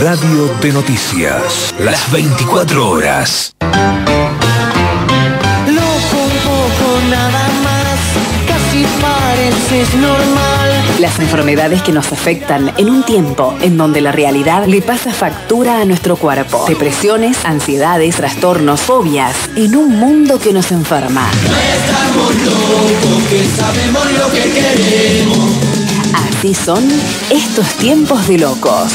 Radio de Noticias, las 24 horas. Loco un poco nada más, casi pareces normal. Las enfermedades que nos afectan en un tiempo en donde la realidad le pasa factura a nuestro cuerpo. Depresiones, ansiedades, trastornos, fobias, en un mundo que nos enferma. No estamos locos, que sabemos lo que queremos. Así son estos tiempos de locos.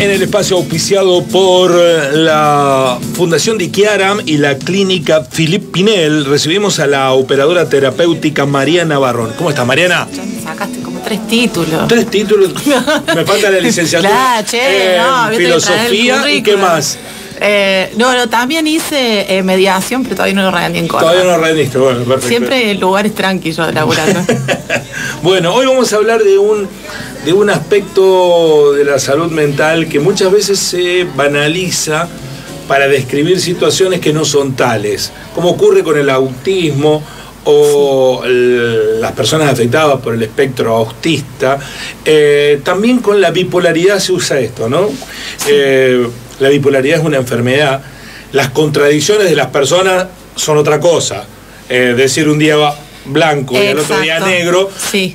En el espacio auspiciado por la Fundación de Chiaram y la Clínica Philippe Pinel, recibimos a la operadora terapéutica Mariana Barrón. ¿Cómo estás, Mariana? Ya me sacaste como 3 títulos. 3 títulos. Me falta la licenciatura Claro, en filosofía y qué más. No, también hice mediación, pero todavía no lo rendí en Córdoba. Todavía no rendiste, bueno, perfecto. Siempre en lugares tranquilos laburando. Bueno, hoy vamos a hablar de un aspecto de la salud mental que muchas veces se banaliza para describir situaciones que no son tales, como ocurre con el autismo o las personas afectadas por el espectro autista. También con la bipolaridad se usa esto, ¿no? La bipolaridad es una enfermedad. Las contradicciones de las personas son otra cosa. Decir un día blanco y al otro día negro, sí.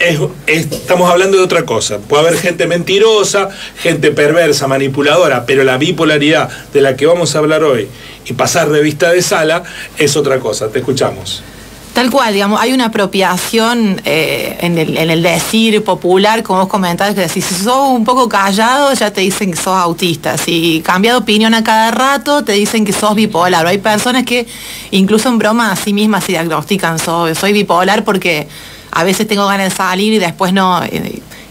Estamos hablando de otra cosa. Puede haber gente mentirosa, gente perversa, manipuladora, pero la bipolaridad de la que vamos a hablar hoy y pasar revista de sala es otra cosa. Te escuchamos. Tal cual, digamos, hay una apropiación en el decir popular, como vos comentabas, que decís, si sos un poco callado, ya te dicen que sos autista. Si cambias de opinión a cada rato, te dicen que sos bipolar. Hay personas que incluso en broma a sí mismas se diagnostican, soy bipolar porque a veces tengo ganas de salir y después no.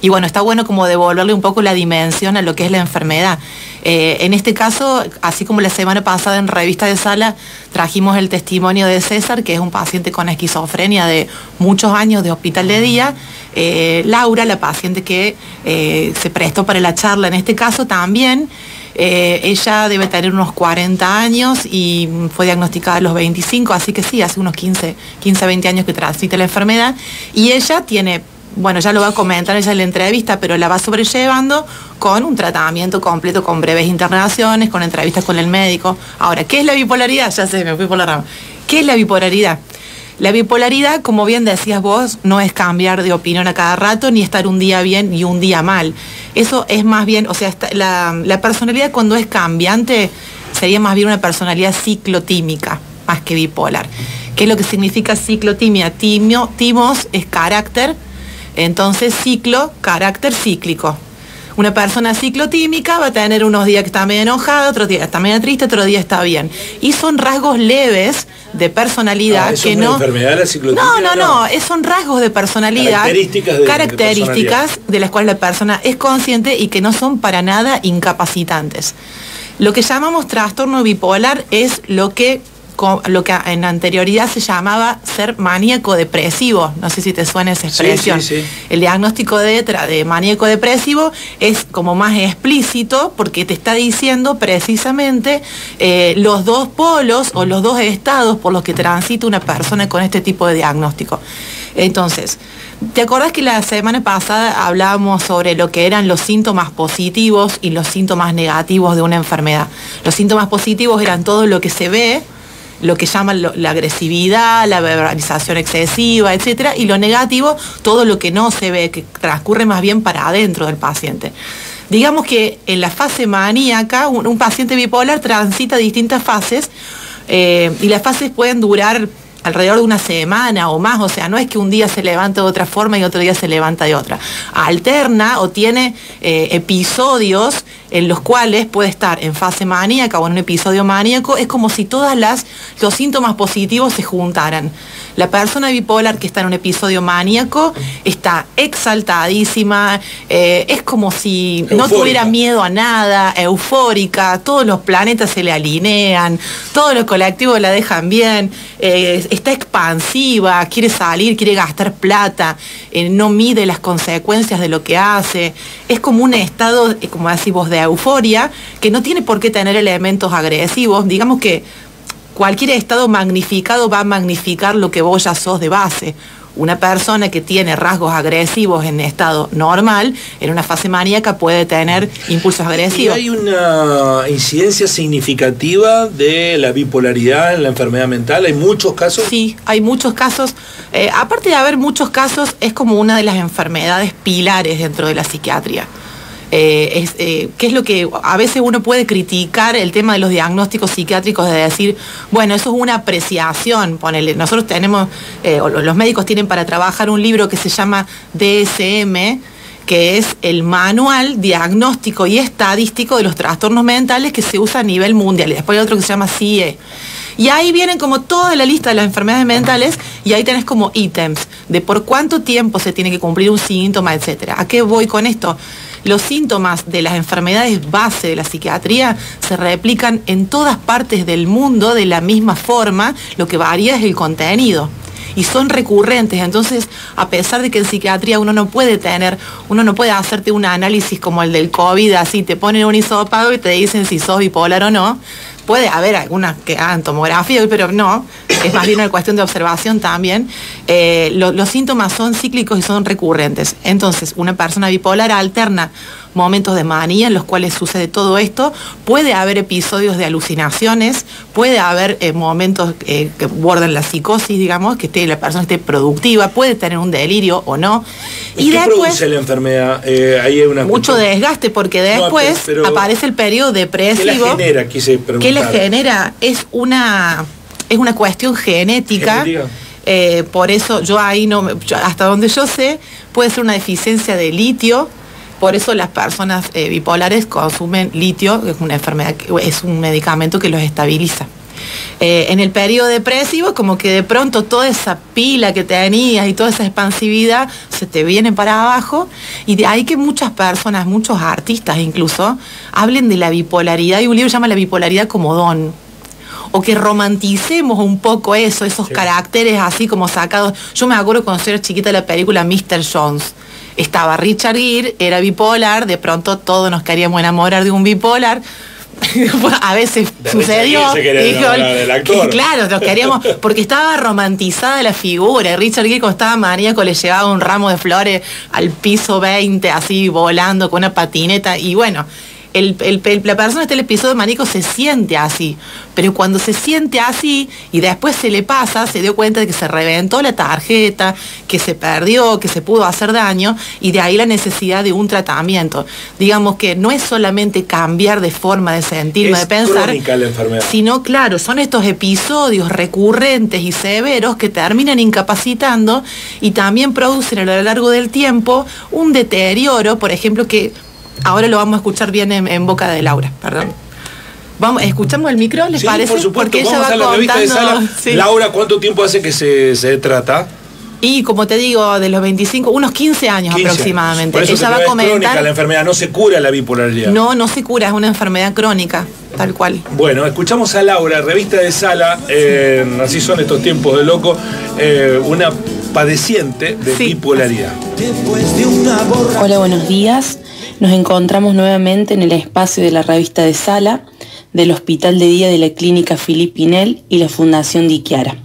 Y bueno, está bueno como devolverle un poco la dimensión a lo que es la enfermedad. En este caso, así como la semana pasada en Revista de Sala, trajimos el testimonio de César, que es un paciente con esquizofrenia de muchos años de hospital de día. Laura, la paciente que se prestó para la charla en este caso también, ella debe tener unos 40 años y fue diagnosticada a los 25, así que sí, hace unos 15, 20 años que transita la enfermedad. Y ella tiene... Bueno, ya lo va a comentar ella en la entrevista, pero la va sobrellevando con un tratamiento completo, con breves internaciones, con entrevistas con el médico. Ahora, ¿qué es la bipolaridad? Ya sé, me fui por la rama. ¿Qué es la bipolaridad? La bipolaridad, como bien decías vos, no es cambiar de opinión a cada rato, ni estar un día bien y un día mal. Eso es más bien, o sea, la personalidad cuando es cambiante sería más bien una personalidad ciclotímica, más que bipolar. ¿Qué es lo que significa ciclotimia? Timos es carácter. Entonces, ciclo, carácter cíclico. Una persona ciclotímica va a tener unos días que está medio enojada, otros días está medio triste, otro día está bien. Y son rasgos leves de personalidad ¿eso que es no... una enfermedad la ciclotimia? No, son rasgos de personalidad, características de las cuales la persona es consciente y que no son para nada incapacitantes. Lo que llamamos trastorno bipolar es lo que en anterioridad se llamaba ser maníaco depresivo. No sé si te suena esa expresión. Sí. El diagnóstico de maníaco depresivo es como más explícito porque te está diciendo precisamente los dos polos o los dos estados por los que transita una persona con este tipo de diagnóstico. Entonces, ¿te acordás que la semana pasada hablábamos sobre lo que eran los síntomas positivos y los síntomas negativos de una enfermedad? Los síntomas positivos eran todo lo que se ve, lo que llaman la agresividad, la verbalización excesiva, etcétera, y lo negativo, todo lo que no se ve, que transcurre más bien para adentro del paciente. Digamos que en la fase maníaca, un paciente bipolar transita distintas fases, y las fases pueden durar alrededor de una semana o más, o sea, no es que un día se levanta de otra forma y otro día se levanta de otra. Alterna o tiene episodios en los cuales puede estar en fase maníaca o en un episodio maníaco. Es como si los síntomas positivos se juntaran. La persona bipolar que está en un episodio maníaco está exaltadísima, es como si eufórica. No tuviera miedo a nada, eufórica, todos los planetas se le alinean, todos los colectivos la dejan bien, está expansiva, quiere salir, quiere gastar plata, no mide las consecuencias de lo que hace. Es como un estado, como decís vos, de euforia, que no tiene por qué tener elementos agresivos. Digamos que cualquier estado magnificado va a magnificar lo que vos ya sos de base. Una persona que tiene rasgos agresivos en estado normal, en una fase maníaca puede tener impulsos agresivos. ¿Y hay una incidencia significativa de la bipolaridad en la enfermedad mental? ¿Hay muchos casos? Sí, hay muchos casos. Aparte de haber muchos casos, es como una de las enfermedades pilares dentro de la psiquiatría. Que es lo que a veces uno puede criticar el tema de los diagnósticos psiquiátricos, de decir, bueno, eso es una apreciación, ponele. Nosotros tenemos, los médicos tienen para trabajar un libro que se llama DSM, que es el manual diagnóstico y estadístico de los trastornos mentales que se usa a nivel mundial, y después hay otro que se llama CIE. Y ahí vienen como toda la lista de las enfermedades mentales, y ahí tenés como ítems de por cuánto tiempo se tiene que cumplir un síntoma, etcétera. ¿A qué voy con esto? Los síntomas de las enfermedades base de la psiquiatría se replican en todas partes del mundo de la misma forma, lo que varía es el contenido. Y son recurrentes, entonces a pesar de que en psiquiatría uno no puede hacerte un análisis como el del COVID, así te ponen un hisopado y te dicen si sos bipolar o no. Puede haber algunas que hagan tomografía, pero no, es más bien una cuestión de observación también. Los síntomas son cíclicos y son recurrentes. Entonces, una persona bipolar alterna momentos de manía en los cuales sucede todo esto. Puede haber episodios de alucinaciones, puede haber momentos que bordan la psicosis, digamos, que la persona esté productiva, puede tener un delirio o no. ¿Y qué produce la enfermedad? Ahí hay una mucho desgaste, porque después pero aparece el periodo depresivo. ¿Qué la genera? Quise preguntar. ¿Qué la genera? Es una cuestión genética. Por eso yo ahí hasta donde yo sé, puede ser una deficiencia de litio. Por eso las personas bipolares consumen litio, que es una enfermedad, es un medicamento que los estabiliza. En el periodo depresivo, como que de pronto toda esa pila que tenías y toda esa expansividad se te viene para abajo, y de ahí que muchas personas, muchos artistas incluso, hablen de la bipolaridad, y un libro se llama La bipolaridad como don. O que romanticemos un poco eso, esos caracteres así como sacados. Yo me acuerdo cuando era chiquita la película Mr. Jones. Estaba Richard Gere, era bipolar, de pronto todos nos queríamos enamorar de un bipolar. A veces sucedió. Del actor. Claro, nos queríamos, porque estaba romantizada la figura. Richard Gere, cuando estaba maníaco, le llevaba un ramo de flores al piso 20, así volando con una patineta, y bueno. La persona en el episodio maníaco se siente así, pero cuando se siente así y después se le pasa, se dio cuenta de que se reventó la tarjeta, que se perdió, que se pudo hacer daño, y de ahí la necesidad de un tratamiento. Digamos que no es solamente cambiar de forma de sentir, de pensar, crónica la enfermedad, sino claro, son estos episodios recurrentes y severos que terminan incapacitando y también producen a lo largo del tiempo un deterioro, por ejemplo, que ahora lo vamos a escuchar bien en boca de Laura, perdón. ¿Escuchamos el micro? ¿Les parece? Por supuesto. Porque vamos ella a la revista de Sala. Sí. Laura, ¿cuánto tiempo hace que se trata? Y como te digo, de los 25, unos 15 años aproximadamente. Por eso ella va a comentar. Es crónica la enfermedad, no se cura la bipolaridad. No se cura, es una enfermedad crónica, tal cual. Bueno, escuchamos a Laura, revista de Sala, así son estos tiempos de loco, una padeciente de bipolaridad. Hola, buenos días. Nos encontramos nuevamente en el espacio de la revista de Sala, del Hospital de Día de la Clínica Philippe Pinel y la Fundación Diquiara.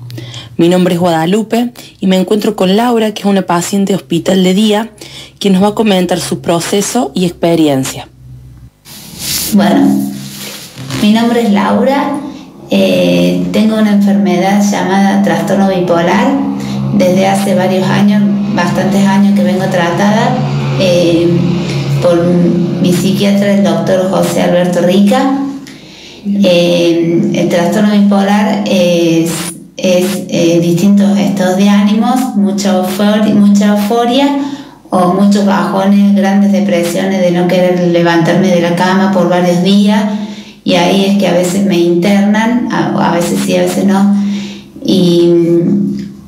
Mi nombre es Guadalupe y me encuentro con Laura, que es una paciente de Hospital de Día, quien nos va a comentar su proceso y experiencia. Bueno, mi nombre es Laura, tengo una enfermedad llamada trastorno bipolar. Desde hace varios años, bastantes años que vengo tratada por mi psiquiatra, el doctor José Alberto Rica. El trastorno bipolar es distintos estados de ánimos, mucha euforia o muchos bajones, grandes depresiones de no querer levantarme de la cama por varios días, y ahí es que a veces me internan, a veces sí, a veces no. Y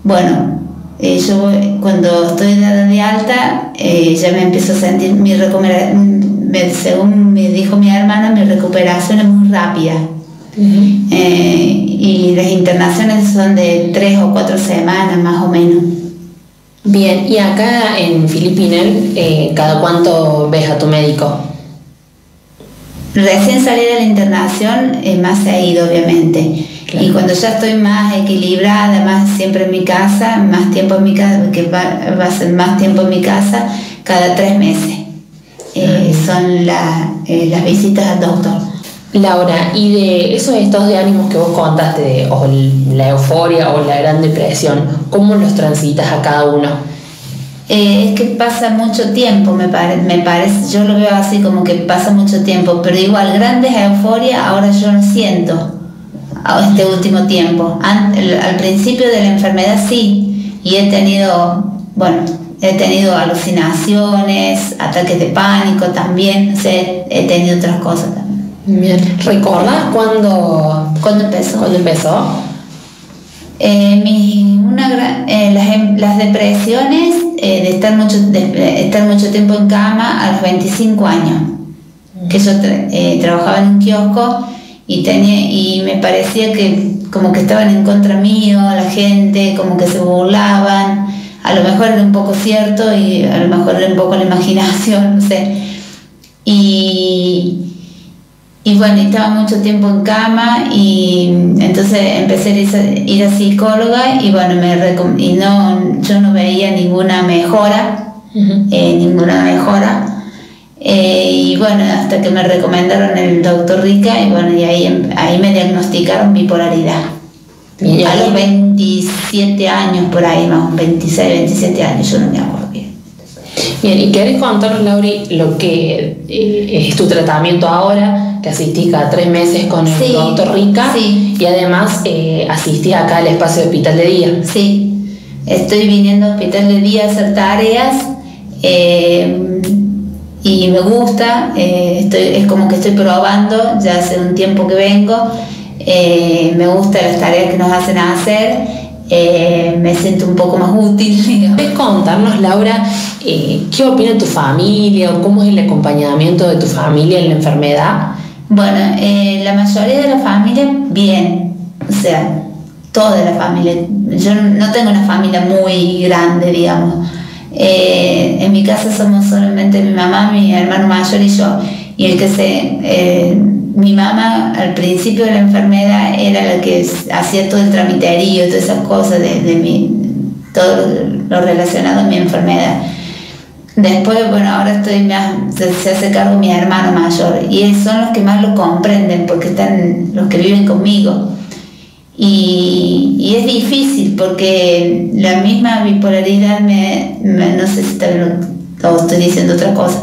bueno, yo cuando estoy dada de alta ya me empiezo a sentir según me dijo mi hermana, mi recuperación es muy rápida. Y las internaciones son de 3 o 4 semanas más o menos. Bien, y acá en Philippe Pinel, ¿cada cuánto ves a tu médico? Recién salí de la internación, más seguido obviamente, Claro. Y cuando ya estoy más equilibrada, más siempre en mi casa, más tiempo en mi casa, que va a ser más tiempo en mi casa, cada 3 meses. Son las visitas al doctor. Laura, y de esos estados de ánimos que vos contaste, o la euforia o la gran depresión, ¿cómo los transitas a cada uno? Es que pasa mucho tiempo, me parece, yo lo veo así como que pasa mucho tiempo, pero igual grandes euforias ahora yo no siento este último tiempo. Al principio de la enfermedad sí, y he tenido alucinaciones, ataques de pánico también, no sé, he tenido otras cosas también. Bien. ¿Recordás cuándo empezó? ¿Cuándo empezó? Las depresiones de estar mucho tiempo en cama a los 25 años, que yo trabajaba en un kiosco y me parecía que como que estaban en contra mío, la gente, como que se burlaban. A lo mejor era un poco cierto y a lo mejor era un poco la imaginación, no sé. Y bueno, estaba mucho tiempo en cama y entonces empecé a ir a psicóloga y bueno, yo no veía ninguna mejora, y bueno, hasta que me recomendaron el doctor Rica y bueno, y ahí me diagnosticaron bipolaridad. Bien. A los 27 años por ahí, más 26, 27 años, yo no me acuerdo bien. Bien, ¿y querés contarnos, Lauri, lo que es tu tratamiento ahora, que asistís cada 3 meses con el doctor Rica? Sí. Y además asistís acá al espacio de hospital de día. Sí, estoy viniendo al hospital de día a hacer tareas y me gusta, es como que estoy probando, ya hace un tiempo que vengo, me gustan las tareas que nos hacen hacer, me siento un poco más útil, digamos. ¿Puedes contarnos, Laura, qué opina tu familia o cómo es el acompañamiento de tu familia en la enfermedad? Bueno, la mayoría de la familia, bien, o sea, toda la familia. Yo no tengo una familia muy grande, digamos. En mi casa somos solamente mi mamá, mi hermano mayor y yo. Y mi mamá al principio de la enfermedad era la que hacía todo el tramiterío, todas esas cosas todo lo relacionado a mi enfermedad. Después, bueno, ahora se hace cargo mi hermano mayor y son los que más lo comprenden porque están los que viven conmigo. Y es difícil porque la misma bipolaridad no sé si estoy diciendo otra cosa,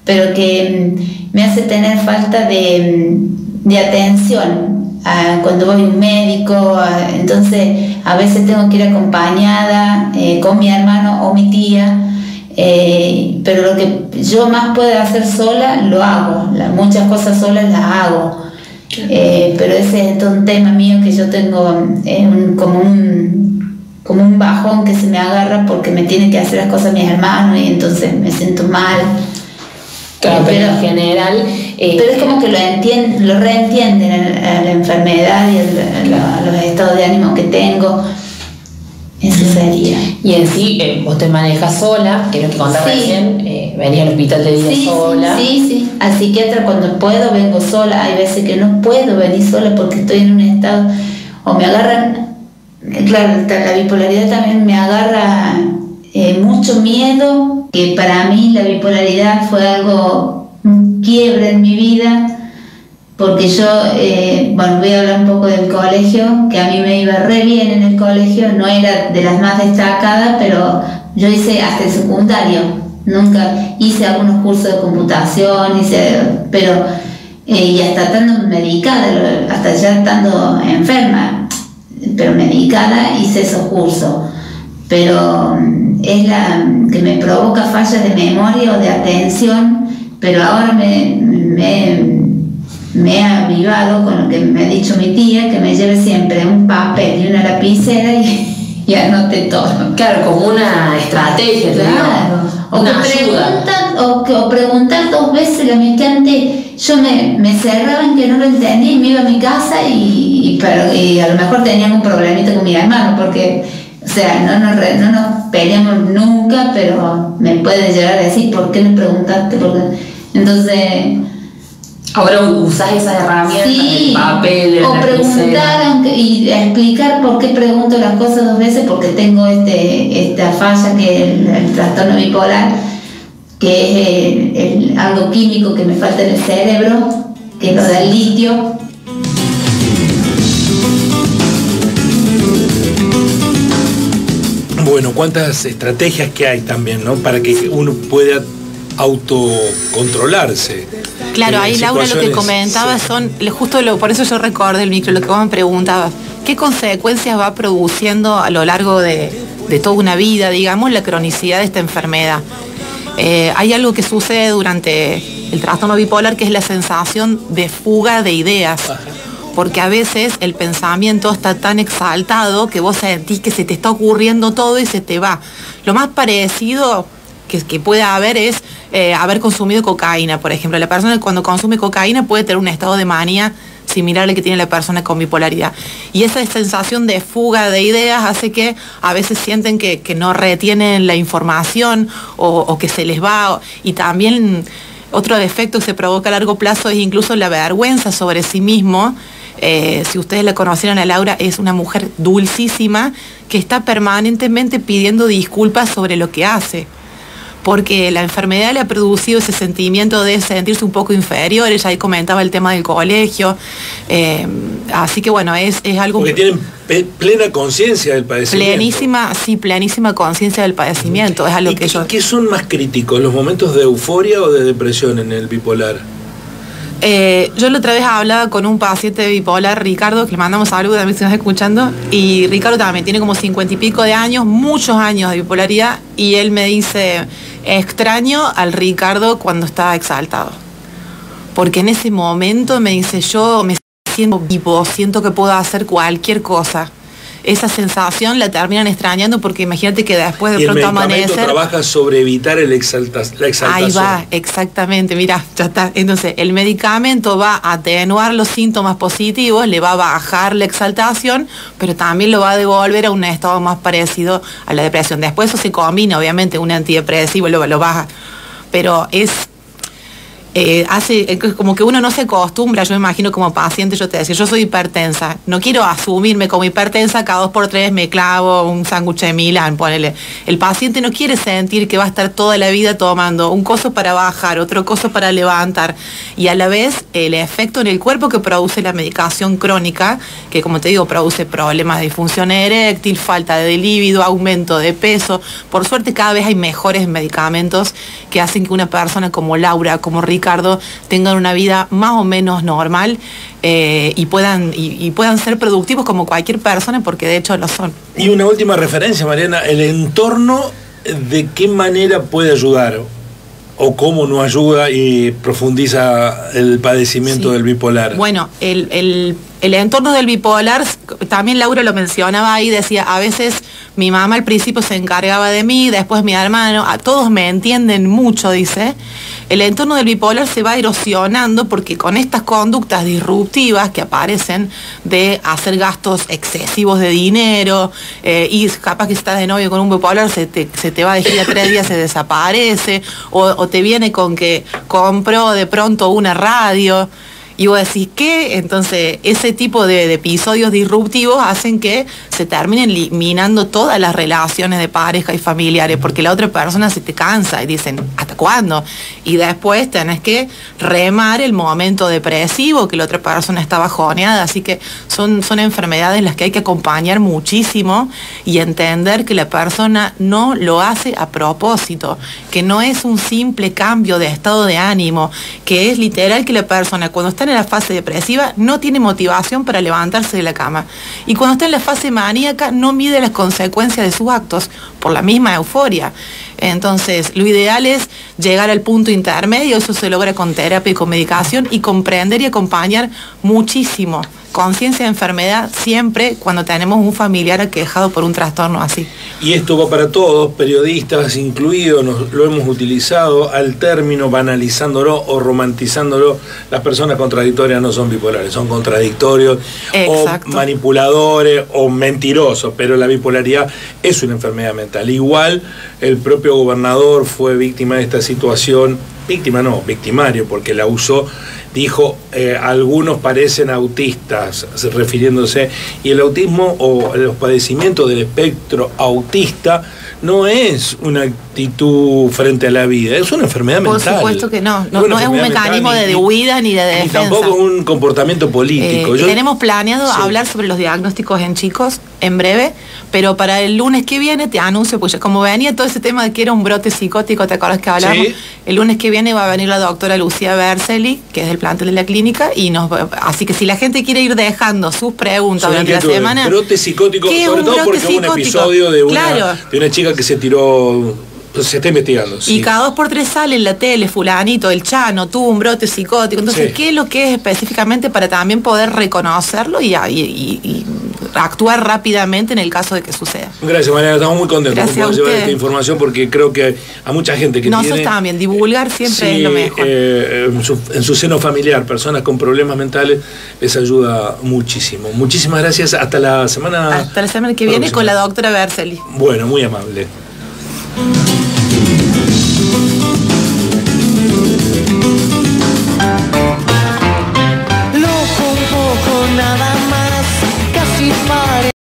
pero que me hace tener falta de atención cuando voy a un médico, entonces a veces tengo que ir acompañada con mi hermano o mi tía, pero lo que yo más puedo hacer sola lo hago, muchas cosas solas las hago. Pero ese es un tema mío que yo tengo como un bajón que se me agarra porque me tienen que hacer las cosas mis hermanos y entonces me siento mal. Claro, pero en general pero es como que lo reentienden a la enfermedad y a los estados de ánimo que tengo. Eso sería. Y en sí, vos te manejas sola, que es lo que contaba recién, venís al hospital de día sola. Sí, al psiquiatra cuando puedo vengo sola, hay veces que no puedo venir sola porque estoy en un estado, o me agarran, claro, la bipolaridad también me agarra mucho miedo, que para mí la bipolaridad fue un quiebre en mi vida, porque yo, voy a hablar un poco del colegio, que a mí me iba re bien en el colegio, no era de las más destacadas, pero yo hice hasta el secundario, nunca hice algunos cursos de computación, y hasta estando medicada, hasta ya estando enferma, pero medicada hice esos cursos, pero es la que me provoca fallas de memoria o de atención, pero ahora me he avivado con lo que me ha dicho mi tía, que me lleve siempre un papel y una lapicera y anote todo. Claro, como una estrategia, claro. O preguntar 2 veces, que antes yo me cerraba en que no lo entendía y me iba a mi casa y a lo mejor teníamos un problemita con mi hermano, porque, o sea, no nos peleamos nunca, pero me puede llegar a decir, ¿por qué me preguntaste? Entonces, Ahora usas esas herramientas, sí, el papel, o preguntar y explicar por qué pregunto las cosas 2 veces, porque tengo esta falla que es el trastorno bipolar, que es algo químico que me falta en el cerebro, que es lo del litio. Bueno, cuántas estrategias que hay también, ¿no? Para que uno pueda autocontrolarse. Claro, ahí Laura lo que comentaba sí. Por eso yo recordé el micro, lo que vos me preguntabas, ¿qué consecuencias va produciendo a lo largo de toda una vida, digamos, la cronicidad de esta enfermedad? Hay algo que sucede durante el trastorno bipolar que es la sensación de fuga de ideas. Ajá. Porque a veces el pensamiento está tan exaltado que vos sentís que se te está ocurriendo todo y se te va. Lo más parecido que puede haber es haber consumido cocaína, por ejemplo. La persona cuando consume cocaína puede tener un estado de manía similar al que tiene la persona con bipolaridad. Y esa sensación de fuga de ideas hace que a veces sienten que no retienen la información o que se les va. Y también otro defecto que se provoca a largo plazo es incluso la vergüenza sobre sí mismo. Si ustedes la conocieron a Laura, es una mujer dulcísima que está permanentemente pidiendo disculpas sobre lo que hace. Porque la enfermedad le ha producido ese sentimiento de sentirse un poco inferior. Ella ahí comentaba el tema del colegio. Así que bueno, es algo... Porque tienen plena conciencia del padecimiento. Plenísima conciencia del padecimiento. Es algo que ellos... ¿Qué son más críticos, los momentos de euforia o de depresión en el bipolar? Yo la otra vez hablaba con un paciente bipolar, Ricardo, que le mandamos saludos también si nos está escuchando, y Ricardo también tiene como 50 y pico de años, muchos años de bipolaridad, y él me dice, extraño al Ricardo cuando está exaltado, porque en ese momento me dice, yo me siento vivo, siento que puedo hacer cualquier cosa. Esa sensación la terminan extrañando porque imagínate que después de pronto amanecer... El medicamento trabaja sobre evitar la exaltación. Ahí va, exactamente, mira, ya está. Entonces, el medicamento va a atenuar los síntomas positivos, le va a bajar la exaltación, pero también lo va a devolver a un estado más parecido a la depresión. Después eso se combina, obviamente, un antidepresivo lo baja, pero es... hace como que uno no se acostumbra. Yo me imagino como paciente, yo te decía, yo soy hipertensa, no quiero asumirme como hipertensa, cada 2 por 3 me clavo un sándwich de Milán, ponele. El paciente no quiere sentir que va a estar toda la vida tomando un coso para bajar, otro coso para levantar, y a la vez el efecto en el cuerpo que produce la medicación crónica, que como te digo, produce problemas de disfunción eréctil, falta de líbido, aumento de peso. Por suerte cada vez hay mejores medicamentos que hacen que una persona como Laura, como Ricardo, tengan una vida más o menos normal y puedan ser productivos como cualquier persona, porque de hecho lo son. Y una última referencia, Mariana, el entorno, ¿de qué manera puede ayudar? ¿O cómo no ayuda y profundiza el padecimiento del bipolar? Bueno, el entorno del bipolar, también Laura lo mencionaba ahí, decía, a veces mi mamá al principio se encargaba de mí, después mi hermano, a todos me entienden mucho, dice. El entorno del bipolar se va erosionando porque con estas conductas disruptivas que aparecen de hacer gastos excesivos de dinero, y capaz que si estás de novio con un bipolar se te va de gira 3 días, se desaparece, o te viene con que compró de pronto una radio. Y vos decís, ¿qué? Entonces, ese tipo de episodios disruptivos hacen que se terminen eliminando todas las relaciones de pareja y familiares, porque la otra persona se te cansa y dicen, ¿hasta cuándo? Y después tenés que remar el momento depresivo, que la otra persona está bajoneada. Así que son enfermedades en las que hay que acompañar muchísimo y entender que la persona no lo hace a propósito, que no es un simple cambio de estado de ánimo, que es literal que la persona cuando está en la fase depresiva no tiene motivación para levantarse de la cama, y cuando está en la fase maníaca no mide las consecuencias de sus actos por la misma euforia. Entonces lo ideal es llegar al punto intermedio. Eso se logra con terapia y con medicación, y comprender y acompañar muchísimo. Conciencia de enfermedad siempre cuando tenemos un familiar aquejado por un trastorno así. Y esto va para todos, periodistas incluidos, lo hemos utilizado al término banalizándolo o romantizándolo. Las personas contradictorias no son bipolares, son contradictorios. Exacto. O manipuladores o mentirosos, pero la bipolaridad es una enfermedad mental. Igual el propio gobernador fue víctima de esta situación, víctima no, victimario, porque la usó dijo, algunos parecen autistas, refiriéndose, y el autismo o los padecimientos del espectro autista no es una actitud frente a la vida, es una enfermedad mental. Por supuesto que no es un mecanismo de huida ni de defensa. Ni tampoco es un comportamiento político. Tenemos planeado hablar sobre los diagnósticos en chicos en breve, pero para el lunes que viene te anuncio, pues como venía todo ese tema de que era un brote psicótico, ¿te acuerdas que hablamos? Sí. El lunes que viene va a venir la doctora Lucía Berceli, que es del plantel de la clínica, y así que si la gente quiere ir dejando sus preguntas durante la semana. Brote psicótico, sobre todo porque hubo un episodio de una chica que se tiró. Pues se está investigando. Sí. Y cada 2 por 3 sale en la tele, fulanito, el Chano, tuvo un brote psicótico. Entonces, ¿qué es lo que es específicamente para también poder reconocerlo y actuar rápidamente en el caso de que suceda? Gracias, Mariana, estamos muy contentos de poder llevar esta información porque creo que a mucha gente que nosotros también, divulgar siempre es lo mejor. En su seno familiar, personas con problemas mentales, les ayuda muchísimo. Muchísimas gracias, hasta la semana que viene con la doctora Berceli. Bueno, muy amable.